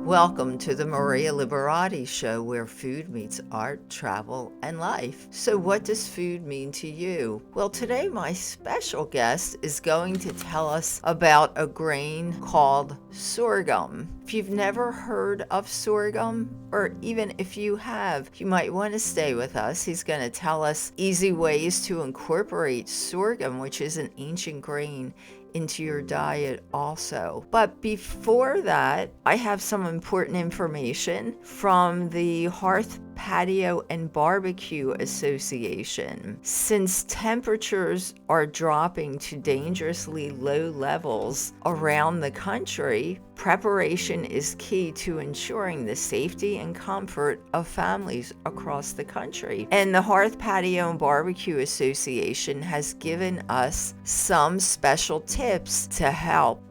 Welcome to the Maria Liberati Show, where food meets art, travel, and life. So what does food mean to you? Well, today my special guest is going to tell us about a grain called sorghum. If you've never heard of sorghum, or even if you have, you might want to stay with us. He's going to tell us easy ways to incorporate sorghum, which is an ancient grain, into your diet also. But before that, I have some important information from the Hearth, Patio, and Barbecue Association. Since temperatures are dropping to dangerously low levels around the country, preparation is key to ensuring the safety and comfort of families across the country. And the Hearth, Patio, and Barbecue Association has given us some special tips to help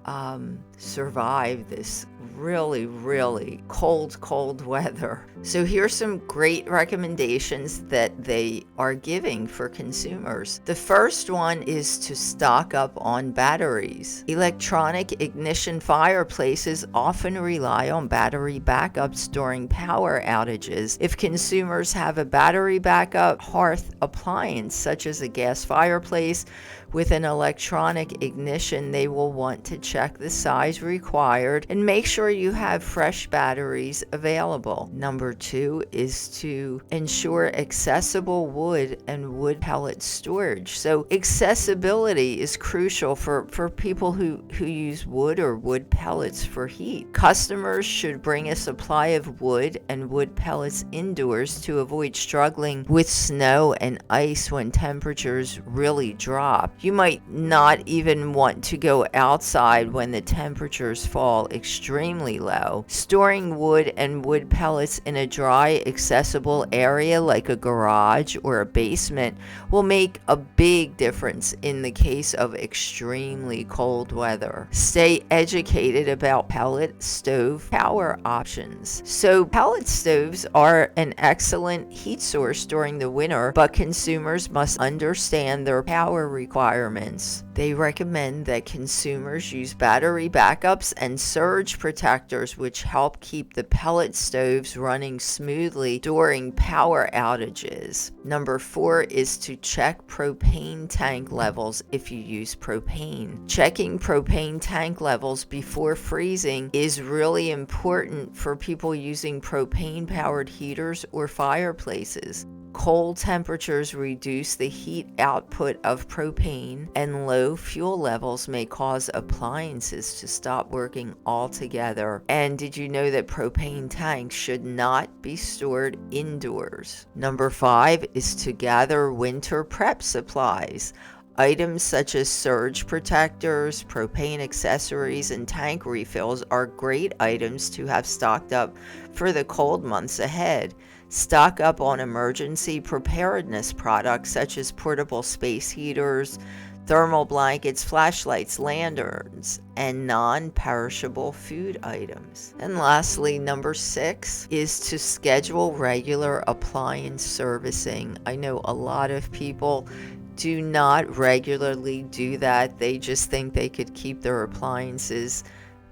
survive this really cold weather. So here's some great recommendations that they are giving for consumers. The first one is to stock up on batteries. Electronic ignition fireplaces often rely on battery backups during power outages. If consumers have a battery backup hearth appliance, such as a gas fireplace with an electronic ignition, they will want to check the size required and make sure you have fresh batteries available. Number 2 is to ensure accessible wood and wood pellet storage. So accessibility is crucial for people who use wood or wood pellets for heat. Customers should bring a supply of wood and wood pellets indoors to avoid struggling with snow and ice when temperatures really drop. You might not even want to go outside when the temperatures fall extremely low. Storing wood and wood pellets in a dry, accessible area like a garage or a basement will make a big difference in the case of extremely cold weather. Stay educated about pellet stove power options. So pellet stoves are an excellent heat source during the winter, but consumers must understand their power requirements. They recommend that consumers use battery backups and surge protectors, which help keep the pellet stoves running smoothly during power outages. Number 4 is to check propane tank levels if you use propane. Checking propane tank levels before freezing is really important for people using propane-powered heaters or fireplaces. Cold temperatures reduce the heat output of propane, and low fuel levels may cause appliances to stop working altogether. And did you know that propane tanks should not be stored indoors? Number 5 is to gather winter prep supplies. Items such as surge protectors, propane accessories, and tank refills are great items to have stocked up for the cold months ahead. Stock up on emergency preparedness products such as portable space heaters, thermal blankets, flashlights, lanterns, and non-perishable food items. And lastly, number 6 is to schedule regular appliance servicing. I know a lot of people do not regularly do that. They just think they could keep their appliances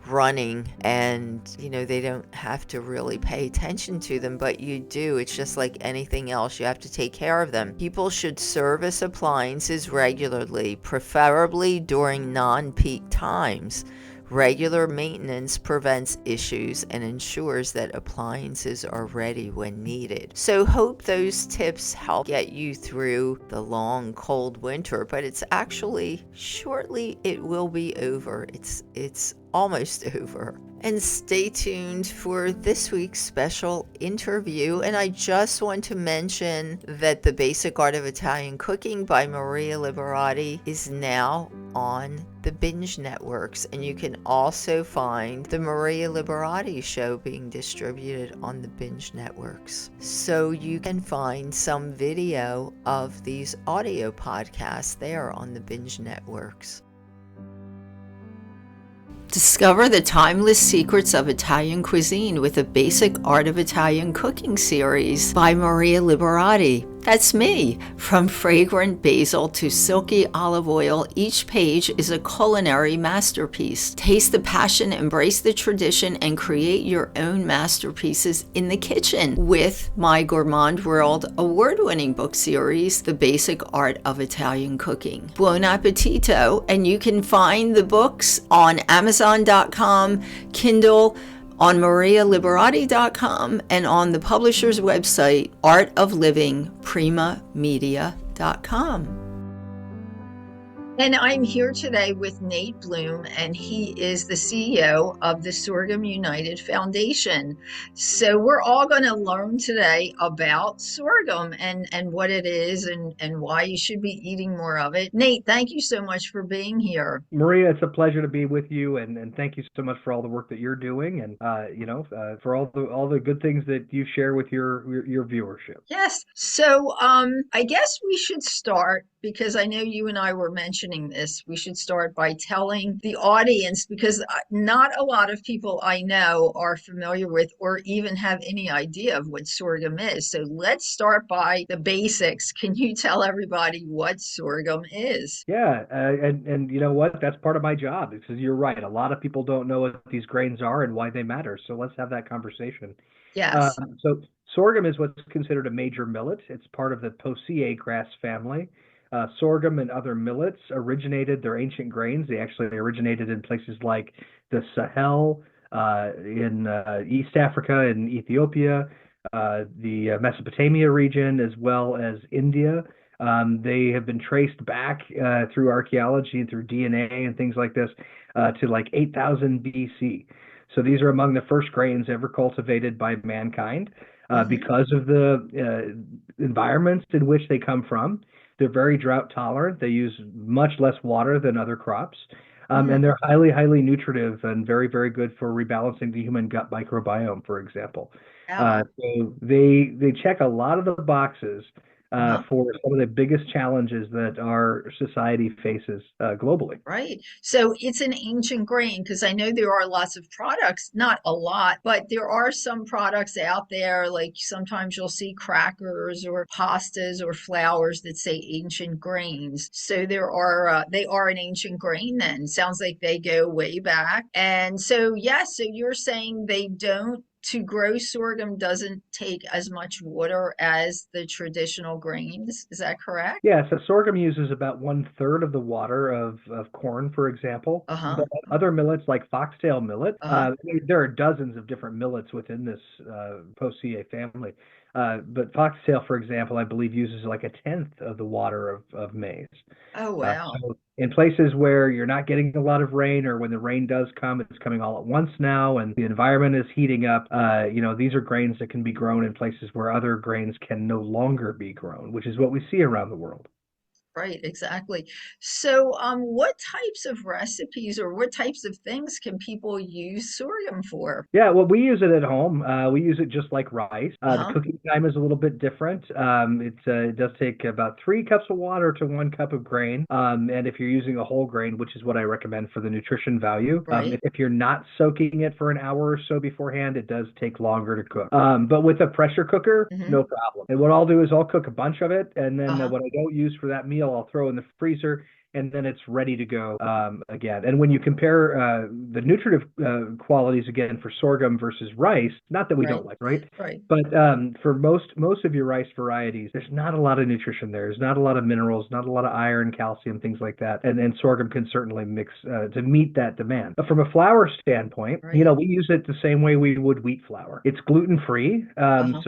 running and they don't have to really pay attention to them, but you do. It's just like anything else, you have to take care of them. People should service appliances regularly, preferably during non-peak times. Regular maintenance prevents issues and ensures that appliances are ready when needed. So hope those tips help get you through the long cold winter, but it's actually shortly it will be over. It's almost over. And stay tuned for this week's special interview. And I just want to mention that The Basic Art of Italian Cooking by Maria Liberati is now on the Binge Networks. And you can also find the Maria Liberati Show being distributed on the Binge Networks. So you can find some video of these audio podcasts there on the Binge Networks. Discover the timeless secrets of Italian cuisine with the Basic Art of Italian Cooking series by Maria Liberati. That's me. From fragrant basil to silky olive oil, each page is a culinary masterpiece. Taste the passion, embrace the tradition, and create your own masterpieces in the kitchen with my Gourmand World award-winning book series, The Basic Art of Italian Cooking. Buon appetito, and you can find the books on Amazon.com, Kindle, on marialiberati.com, and on the publisher's website, artoflivingprimamedia.com. And I'm here today with Nate Blum, and he is the CEO of the Sorghum United Foundation. So we're all going to learn today about sorghum and what it is and why you should be eating more of it. Nate, thank you so much for being here. Maria, it's a pleasure to be with you, and thank you so much for all the work that you're doing, and for all the good things that you share with your viewership. Yes. So, I guess we should start because I know you and I were mentioning this. We should start by telling the audience because not a lot of people I know are familiar with or even have any idea of what sorghum is. So let's start by the basics. Can you tell everybody what sorghum is? Yeah, and you know what? That's part of my job because you're right. A lot of people don't know what these grains are and why they matter. So let's have that conversation. Yes. So sorghum is what's considered a major millet. It's part of the Poaceae grass family. Sorghum and other millets originated, they're ancient grains. They actually originated in places like the Sahel, in East Africa and Ethiopia, the Mesopotamia region, as well as India. They have been traced back through archaeology and through DNA and things like this to like 8,000 BC. So these are among the first grains ever cultivated by mankind Hmm. because of the environments in which they come from. They're very drought tolerant. They use much less water than other crops. And they're highly, highly nutritive and very, very good for rebalancing the human gut microbiome, for example. Wow. So they check a lot of the boxes Uh-huh. for some of the biggest challenges that our society faces globally. Right. So it's an ancient grain because I know there are lots of products, not a lot, but there are some products out there. Like sometimes you'll see crackers or pastas or flours that say ancient grains. So they are an ancient grain then. Sounds like they go way back. And so, yes, so you're saying they don't, to grow sorghum doesn't take as much water as the traditional grains. Is that correct? Yeah, so sorghum uses about one third of the water of corn, for example. Uh-huh. But other millets like foxtail millet, Uh-huh. there are dozens of different millets within this Poaceae family. But foxtail, for example, I believe uses like a tenth of the water of maize. Oh, wow. So in places where you're not getting a lot of rain, or when the rain does come, it's coming all at once now, and the environment is heating up. These are grains that can be grown in places where other grains can no longer be grown, which is what we see around the world. Right, exactly. So, what types of recipes or what types of things can people use sorghum for? Yeah, well, we use it at home. We use it just like rice. The Uh-huh. cooking time is a little bit different. It does take about 3 cups of water to 1 cup of grain. And if you're using a whole grain, which is what I recommend for the nutrition value, Right. if you're not soaking it for an hour or so beforehand, it does take longer to cook. But with a pressure cooker, Mm-hmm. no problem. And what I'll do is I'll cook a bunch of it, and then Uh-huh. what I don't use for that meal, I'll throw in the freezer, and then it's ready to go again. And when you compare the nutritive qualities again for sorghum versus rice, not that we Right. don't like, right? Right. But for most of your rice varieties, there's not a lot of nutrition there. There's not a lot of minerals, not a lot of iron, calcium, things like that. And sorghum can certainly mix to meet that demand. But from a flour standpoint, Right. we use it the same way we would wheat flour. It's gluten free, Uh-huh.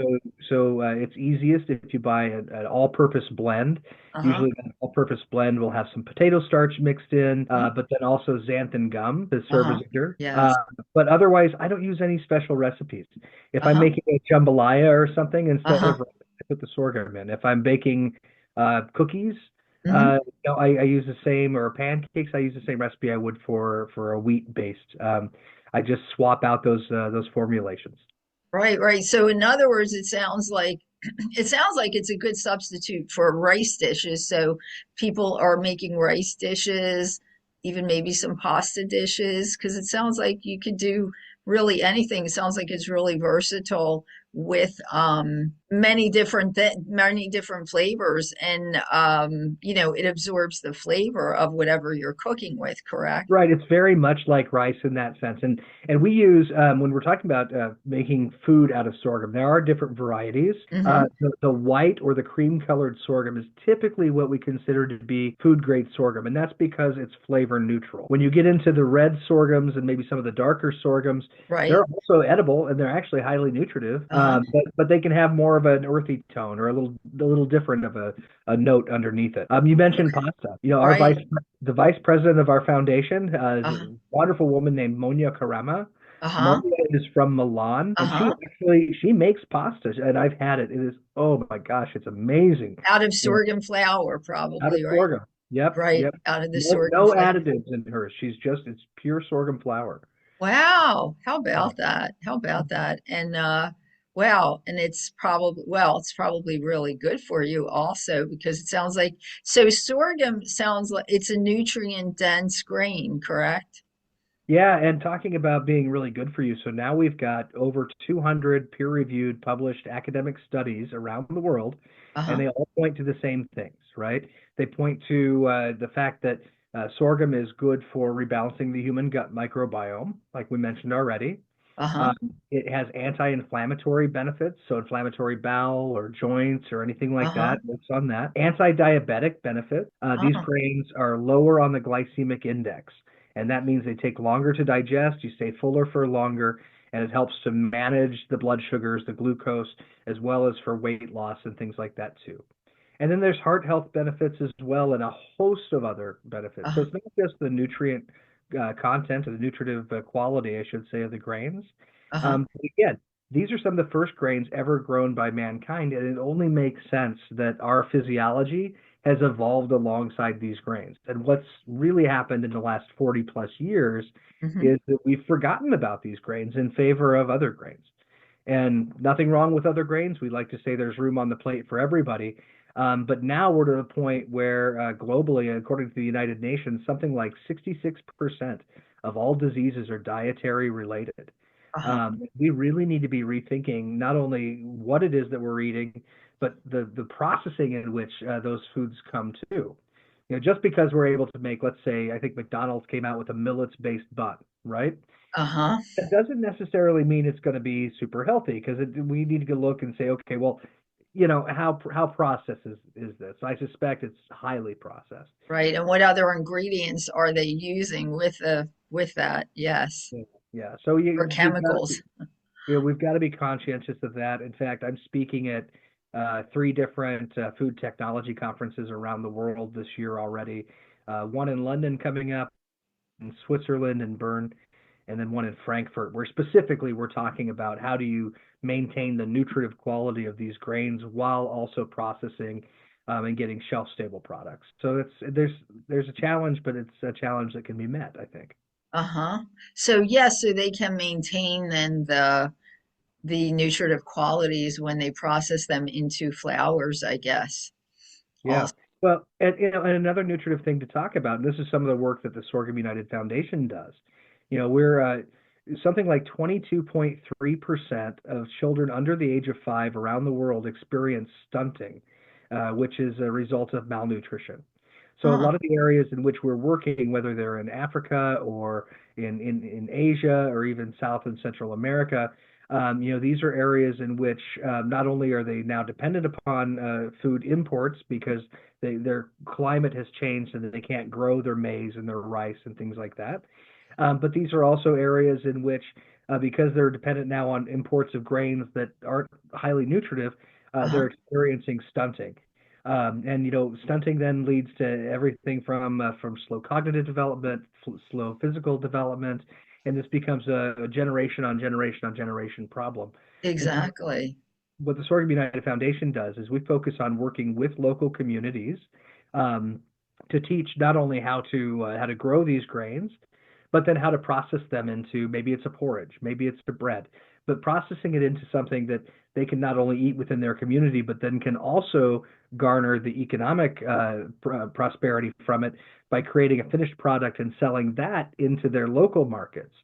so it's easiest if you buy an all-purpose blend. Uh-huh. Usually, that all-purpose blend will have some potato starch mixed in, Mhm. but then also xanthan gum to serve as Uh-huh. a cure. Yes. But otherwise, I don't use any special recipes. If I'm Uh-huh. making a jambalaya or something, instead Uh-huh. of rice, I put the sorghum in. If I'm baking cookies, Mm-hmm. I use the same, or pancakes, I use the same recipe I would for a wheat-based. I just swap out those formulations. Right, right. So in other words, it sounds like it's a good substitute for rice dishes. So people are making rice dishes, even maybe some pasta dishes, because it sounds like you could do really anything. It sounds like it's really versatile with many different flavors, and it absorbs the flavor of whatever you're cooking with, correct? Right, it's very much like rice in that sense, and we use when we're talking about making food out of sorghum. There are different varieties. Mm-hmm. The white or the cream colored sorghum is typically what we consider to be food grade sorghum, and that's because it's flavor neutral. When you get into the red sorghums and maybe some of the darker sorghums, Right. they're also edible and they're actually highly nutritive, Uh-huh. but they can have more of an earthy tone or a little different of a note underneath it. You mentioned Okay. pasta. You know, Right. the vice president of our foundation is a Uh-huh. wonderful woman named Monia Karama. Uh-huh. Monia is from Milan, and Uh-huh. she makes pasta, and I've had it. It is, oh my gosh, it's amazing. Out of You know, sorghum flour, out of probably, right? sorghum. Yep, Right. yep. Out of the No, sorghum no flour. additives in hers. It's pure sorghum flour. Wow. How Yeah. about that? How about that? And wow, and it's probably really good for you also, because it sounds like, so sorghum sounds like it's a nutrient dense grain, correct? Yeah, and talking about being really good for you. So now we've got over 200 peer-reviewed, published academic studies around the world, and Uh-huh. they all point to the same things, right? They point to the fact that sorghum is good for rebalancing the human gut microbiome, like we mentioned already. Uh-huh. Um, it has anti-inflammatory benefits, so inflammatory bowel or joints or anything like Uh-huh. that works on that. Anti-diabetic benefit. These Uh-huh. grains are lower on the glycemic index, and that means they take longer to digest. You stay fuller for longer, and it helps to manage the blood sugars, the glucose, as well as for weight loss and things like that too. And then there's heart health benefits as well, and a host of other benefits. So Uh-huh. it's not just the nutrient content or the nutritive quality, I should say, of the grains. Uh-huh. But again, these are some of the first grains ever grown by mankind, and it only makes sense that our physiology has evolved alongside these grains. And what's really happened in the last 40 plus years Mm-hmm. is that we've forgotten about these grains in favor of other grains. And nothing wrong with other grains. We like to say there's room on the plate for everybody. But now we're to the point where globally, according to the United Nations, something like 66% of all diseases are dietary related. Uh-huh. We really need to be rethinking not only what it is that we're eating, but the processing in which those foods come to. You know, just because we're able to make, let's say, I think McDonald's came out with a millets-based bun, right? Uh-huh. That doesn't necessarily mean it's going to be super healthy because we need to look and say, okay, well, you know, how processed is this? I suspect it's highly processed. Right. And what other ingredients are they using with that? Yes. Yeah. Yeah. So Or we've got to, chemicals. we've got to be conscientious of that. In fact, I'm speaking at three different food technology conferences around the world this year already. One in London coming up, in Switzerland and Bern, and then one in Frankfurt, where specifically we're talking about how do you maintain the nutritive quality of these grains while also processing and getting shelf stable products. So there's a challenge, but it's a challenge that can be met, I think. Uh-huh. So yes, so they can maintain then the nutritive qualities when they process them into flours, I guess. Yeah. Also. Well, and you know, and another nutritive thing to talk about, and this is some of the work that the Sorghum United Foundation does. You know, we're something like 22.3% of children under the age of 5 around the world experience stunting, which is a result of malnutrition. So a Huh. lot of the areas in which we're working, whether they're in Africa or in Asia or even South and Central America, you know, these are areas in which not only are they now dependent upon food imports because their climate has changed and they can't grow their maize and their rice and things like that, but these are also areas in which, because they're dependent now on imports of grains that aren't highly nutritive, Uh-huh. they're experiencing stunting. And you know, stunting then leads to everything from slow cognitive development, slow physical development, and this becomes a generation on generation on generation problem. And so Exactly. what the Sorghum United Foundation does is we focus on working with local communities um, to teach not only how to grow these grains, but then how to process them into maybe it's a porridge, maybe it's a bread, but processing it into something that they can not only eat within their community, but then can also garner the economic prosperity from it by creating a finished product and selling that into their local markets.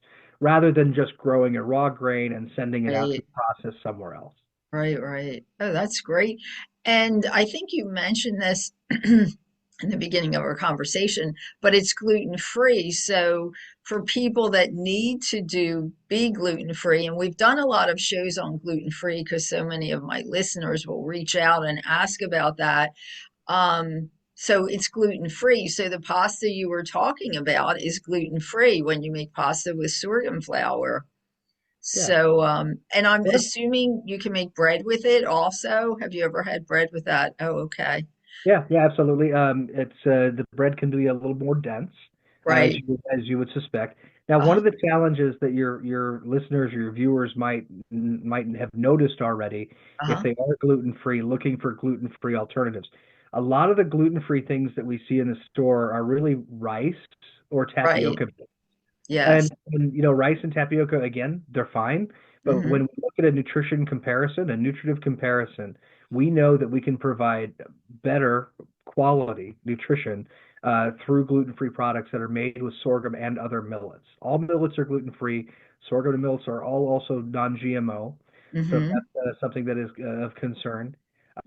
rather than just growing a raw grain and sending it out to Right. be processed somewhere else. Right, right. Oh, that's great. And I think you mentioned this in the beginning of our conversation, but it's gluten free. So for people that need to be gluten free, and we've done a lot of shows on gluten free because so many of my listeners will reach out and ask about that. So it's gluten free. So the pasta you were talking about is gluten free when you make pasta with sorghum flour. Yeah. So, and I'm Well, assuming you can make bread with it also. Have you ever had bread with that? Oh, okay. yeah, yeah, absolutely. It's the bread can be a little more dense, Right. as you would suspect. Now, one Uh, of the challenges that your listeners or your viewers might have noticed already, if uh-huh. they are gluten free, looking for gluten free alternatives. A lot of the gluten free things that we see in the store are really rice or Right. tapioca. Yes. And you know, rice and tapioca again, they're fine. But Hmm. when we look at a nutrition comparison, a nutritive comparison, we know that we can provide better quality nutrition through gluten-free products that are made with sorghum and other millets. All millets are gluten-free. Sorghum and millets are all also non-GMO. So Hmm. that's something that is of concern.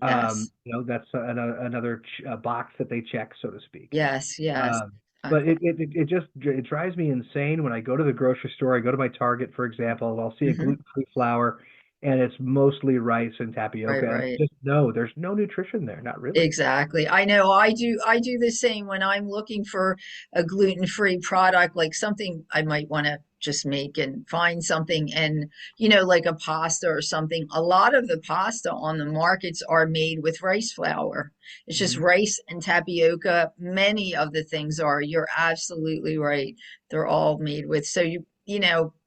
Yes. You know, that's another box that they check, so to speak. Yes. Yes. Um, but Exactly. it just it drives me insane when I go to the grocery store. I go to my Target, for example, and I'll see a Hmm. gluten-free flour, and it's mostly rice and Right. tapioca, and Right. just no, there's no nutrition there, not really. Exactly. I know I do the same when I'm looking for a gluten-free product, like something I might want to just make and find something and like a pasta or something. A lot of the pasta on the markets are made with rice flour. It's just Hmm. rice and tapioca. Many of the things are. You're absolutely right. They're all made with. So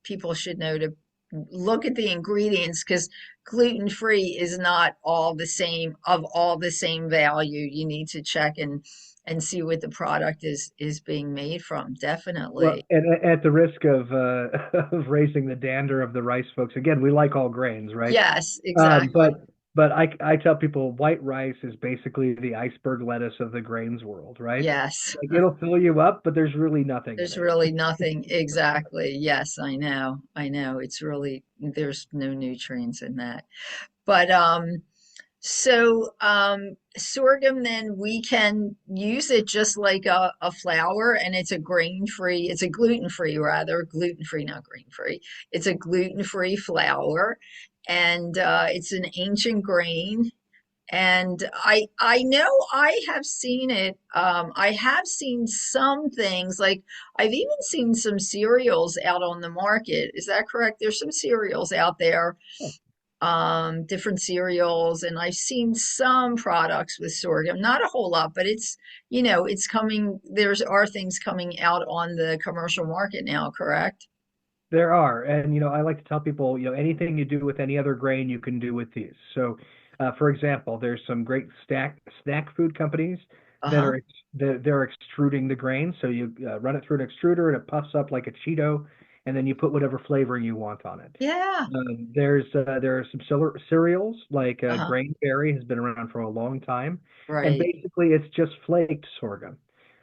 people should know to look at the ingredients because gluten free is not all the same value. You need to check and see what the product is being made from. Well, Definitely. and at the risk of of raising the dander of the rice folks, again, we like all grains, right? Yes, Um, exactly. but but I tell people white rice is basically the iceberg lettuce of the grains world, right? Yes. Like it'll fill you up, but there's really nothing in There's it. really nothing exactly. Yes, I know. I know. It's really there's no nutrients in that. But sorghum, then we can use it just like a flour, and it's a grain-free, it's a gluten-free rather, gluten-free, not grain-free. It's a gluten-free flour, and it's an ancient grain. And I know I have seen it. I have seen some things like I've even seen some cereals out on the market. Is that correct? There's some cereals out there, different cereals, and I've seen some products with sorghum, not a whole lot, but it's coming, there's are things coming out on the commercial market now, correct? There are, and you know, I like to tell people, you know, anything you do with any other grain, you can do with these. So, for example, there's some great snack food companies that Uh-huh. are they're extruding the grain. So you run it through an extruder, and it puffs up like a Cheeto, and then you put whatever flavoring you want on it. Yeah. There are some cereals like Uh-huh. grain berry has been around for a long time, and Right. basically it's just flaked sorghum.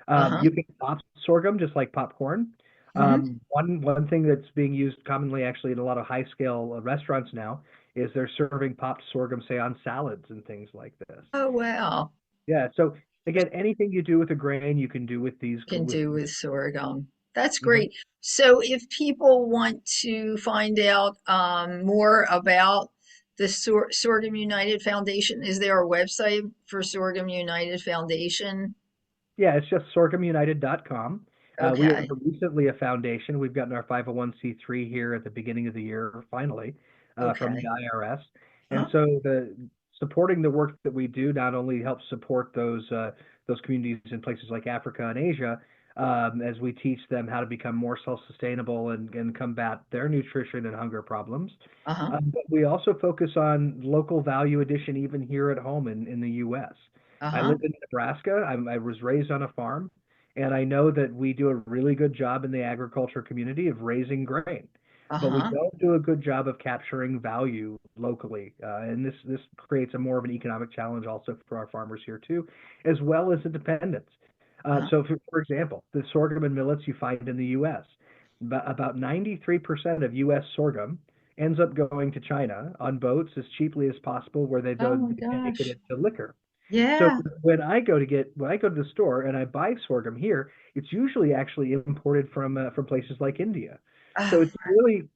Uh-huh. You can pop sorghum just like popcorn. Hmm. One thing that's being used commonly, actually, in a lot of high scale restaurants now, is they're serving popped sorghum, say, on salads and things like this. Oh, wow. Yeah. So again, anything you do with a grain, you can do with these Can with do these. with sorghum. That's Mhm. great. So if people want to find out more about the Sorghum United Foundation, is there a website for Sorghum United Foundation? Yeah, it's just sorghumunited.com. We are Okay. recently a foundation. We've gotten our 501c3 here at the beginning of the year, finally, from the Okay. IRS. And Huh? so the supporting the work that we do not only helps support those communities in places like Africa and Asia, as we teach them how to become more self-sustainable and combat their nutrition and hunger problems. Uh-huh. But we also focus on local value addition even here at home in the U.S. I Uh-huh. live in Nebraska. I was raised on a farm, and I know that we do a really good job in the agriculture community of raising grain, but we Uh-huh. don't do a good job of capturing value locally. And this creates a more of an economic challenge also for our farmers here too, as well as independence. Uh-huh. So, for example, the sorghum and millets you find in the U.S. About 93% of U.S. sorghum ends up going to China on boats as cheaply as possible, where Oh my they make it gosh. into liquor. So Yeah. when I go to the store and I buy sorghum here, it's usually actually imported from places like India. So Oh, it's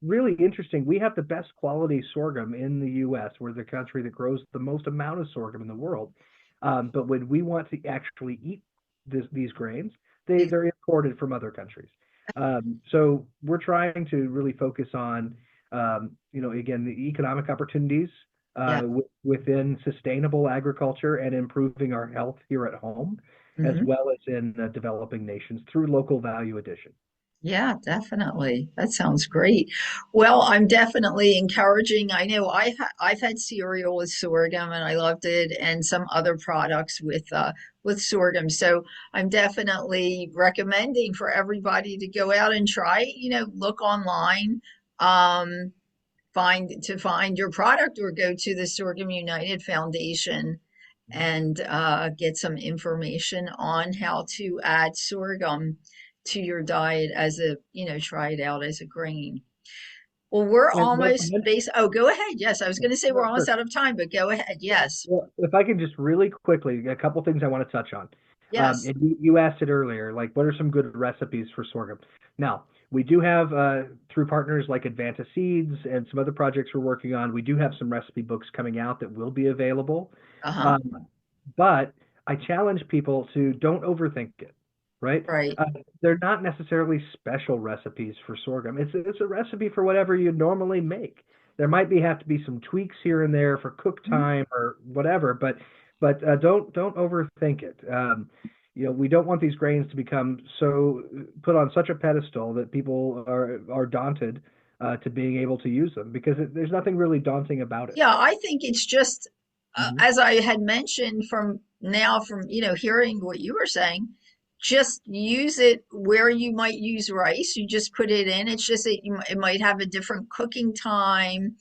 really interesting. We have the best quality sorghum in the U.S. We're the country that grows the most amount of sorghum in the world. But when we want to actually eat these grains, they're imported from other countries. So we're trying to really focus on, again, the economic opportunities yeah. within sustainable agriculture and improving our health here at home, as Hmm. well as in developing nations through local value addition. Yeah, definitely. That sounds great. Well, I'm definitely encouraging. I know I've had cereal with sorghum and I loved it, and some other products with sorghum. So I'm definitely recommending for everybody to go out and try, look online, um, find your product, or go to the Sorghum United Foundation and get some information on how to add sorghum to your diet as try it out as a grain. Well, we're And not to almost mention, base. Oh, go ahead. Yes, I was going to say we're no, almost out of time, but go ahead. Yes, well, if I can just really quickly, a couple things I want to touch on. yes. And you asked it earlier, like what are some good recipes for sorghum? Now, we do have, through partners like Advanta Seeds and some other projects we're working on, we do have some recipe books coming out that will be available. Uh-huh. Um, but I challenge people to don't overthink it, right? Right. Uh, they're not necessarily special recipes for sorghum. It's a recipe for whatever you normally make. There might have to be some tweaks here and there for cook Mhm. time or whatever, but don't overthink it. We don't want these grains to become so put on such a pedestal that people are daunted to being able to use them, because there's nothing really daunting about it. Yeah, I think it's just Hmm. as I had mentioned from hearing what you were saying, just use it where you might use rice. You just put it in. It's just that it might have a different cooking time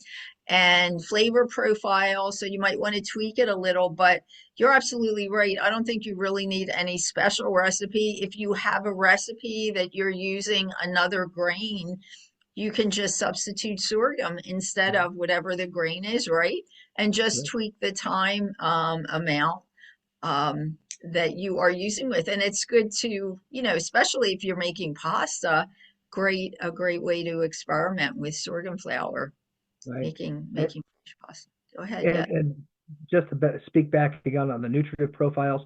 and flavor profile, so you might want to tweak it a little, but you're absolutely right. I don't think you really need any special recipe. If you have a recipe that you're using another grain, you can just substitute sorghum instead of whatever the grain is, right? And just tweak the time amount that you are using with. And it's good to, especially if you're making pasta, a great way to experiment with sorghum flour, Right. making fish pasta. Go ahead, yeah. And just to speak back again on the nutritive profiles,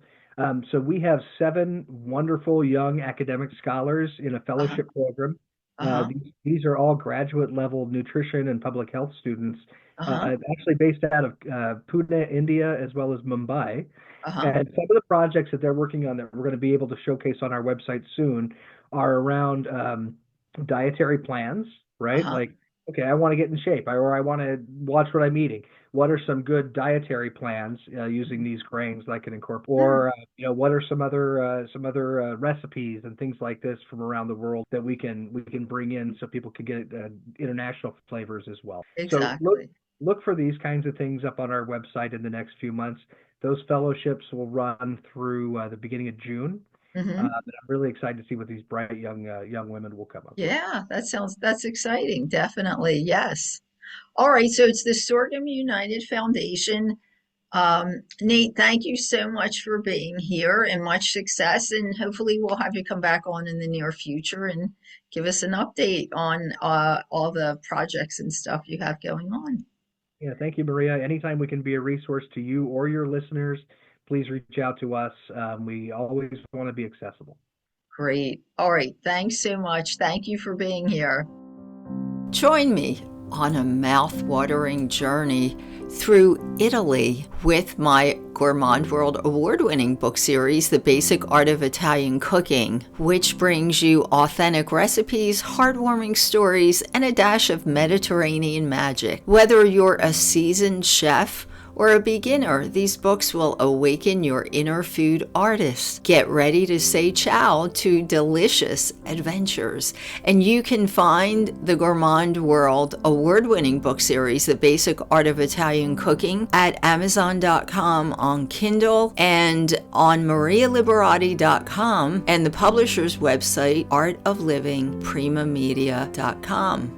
so we have 7 wonderful young academic scholars in a Uh-huh, fellowship program. uh-huh, These are all graduate level nutrition and public health students, uh-huh, actually based out of Pune, India, as well as Mumbai. uh-huh. And some of the projects that they're working on that we're going to be able to showcase on our website soon are around dietary plans, right? Uh-huh. Like, okay, I want to get in shape, or I want to watch what I'm eating. What are some good dietary plans using these grains that I can incorporate? Yeah, Or what are some other recipes and things like this from around the world that we can bring in so people can get international flavors as well. So exactly. look for these kinds of things up on our website in the next few months. Those fellowships will run through the beginning of June. Hmm. And I'm really excited to see what these bright young women will come up with. Yeah, that's exciting. Definitely. Yes. All right. So it's the Sorghum United Foundation. Nate, thank you so much for being here and much success. And hopefully we'll have you come back on in the near future and give us an update on all the projects and stuff you have going on. Yeah, thank you, Maria. Anytime we can be a resource to you or your listeners, please reach out to us. We always want to be accessible. Great. All right. Thanks so much. Thank you for being here. Join me on a mouth-watering journey through Italy with my Gourmand World Award-winning book series, The Basic Art of Italian Cooking, which brings you authentic recipes, heartwarming stories, and a dash of Mediterranean magic. Whether you're a seasoned chef or a beginner, these books will awaken your inner food artist. Get ready to say ciao to delicious adventures. And you can find the Gourmand World award-winning book series, The Basic Art of Italian Cooking, at Amazon.com on Kindle and on marialiberati.com and the publisher's website, artoflivingprimamedia.com.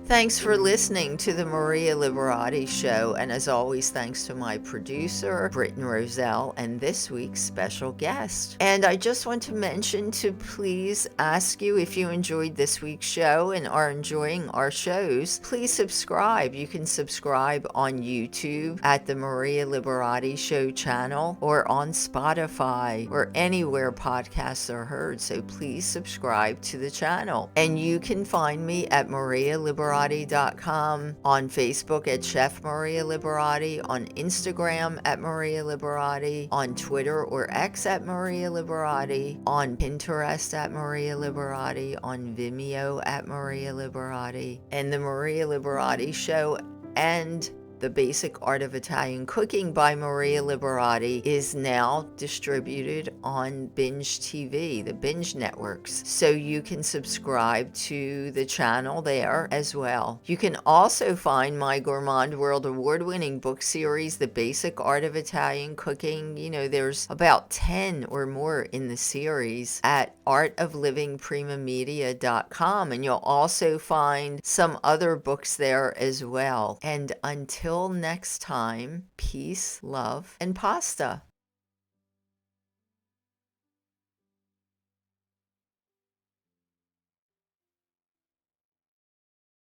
Thanks for listening to the Maria Liberati Show, and as always, thanks to my producer, Britton Roselle, and this week's special guest. And I just want to mention to please ask you, if you enjoyed this week's show and are enjoying our shows, please subscribe. You can subscribe on YouTube at the Maria Liberati Show channel, or on Spotify, or anywhere podcasts are heard. So please subscribe to the channel. And you can find me at marialiberati.com, on Facebook at Chef Maria Liberati, on Instagram at Maria Liberati, on Twitter or X at Maria Liberati, on Pinterest at Maria Liberati, on Vimeo at Maria Liberati. And the Maria Liberati Show and The Basic Art of Italian Cooking by Maria Liberati is now distributed on Binge TV, the Binge networks. So you can subscribe to the channel there as well. You can also find my Gourmand World award-winning book series, The Basic Art of Italian Cooking. You know, there's about 10 or more in the series at artoflivingprimamedia.com, and you'll also find some other books there as well. And until next time, peace, love, and pasta.